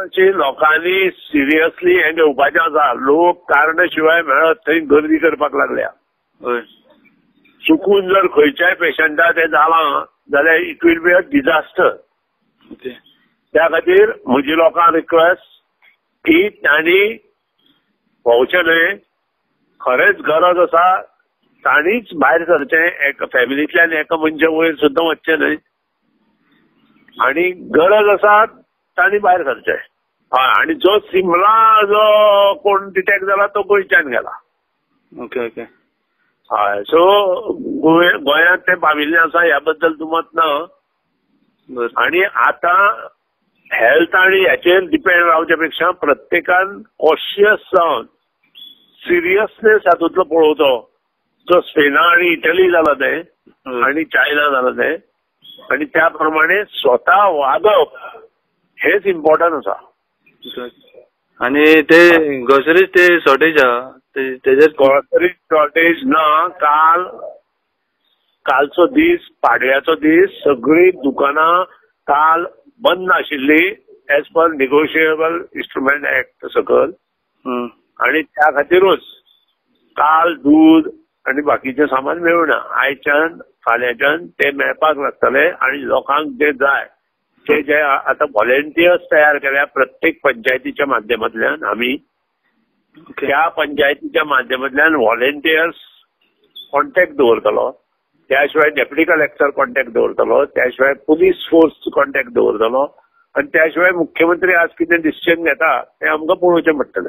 तशी लोकांनी सिरियसली हे घेवपाचें आसा. लोक कारणा शिवाय मेळत थंय गर्दी करपाक लागल्या. चुकून जर खंयच्याय पेशंटा तें जालां जाल्यार it will be a disaster. त्या खातीर म्हजी लोकांक रिक्वेस्ट की तांणी भोंवचें न्हय. खरेंच गरज आसा तांणीच भायर सरचें. फॅमिलींतल्यान एका मनशा वयर सुद्दां वचचें न्हय. आनी गरज आसा तांणी भायर सरचें. हय. आनी जो सिमला जो कोण डिटेक्ट जाला तो गोंयच्यान गेला. Okay okay. हय. सो गोंयांत तें पाविल्लें आसा ह्या बद्दल दुमत ना. आनी आतां हेल्थ आनी हेचेर डिपेंड रावचे पेक्षा प्रत्येकान कॉशियस जावन सिरियसनेस हातूंतलो पळोवचो. जो स्पेना आनी इटली जाला तें आनी चायना जाला तें. आनी त्या प्रमाणे स्वता वागप हेच इम्पॉर्टंट आसा. आनी ते ग्रोसरीज ते शॉर्टेज आहा तेजेर ग्रोसरीज शॉर्टेज ना. कालचो दीस पाडव्याचो दीस सगळीं दुकानां काल बंद आशिल्ली as per negotiable instrument act सकल. आनी त्या खातीरूच काल दूद आनी बाकीचें सामान मेळुना. आयच्यान फाल्यांच्यान ते मेळपाक लागतले. आनी लोकांक जे जाय ते जे आतां व्हॉलेंटियर्स तयार केल्या प्रत्येक पंचायतीच्या माध्यमांतल्यान आमी त्या पंचायतीच्या माध्यमांतल्यान व्हॉलेंटियर्स कॉन्टॅक्ट दवरतलो. त्या शिवाय डेप्युटी कलेक्टर कॉन्टॅक्ट दवरतलो. त्या शिवाय पुलीस फोर्स कॉन्टॅक्ट दवरतलो. आनी त्या शिवाय मुख्यमंत्री आज कितें डिसिजन घेता तें आमकां पळोवचें पडटलें.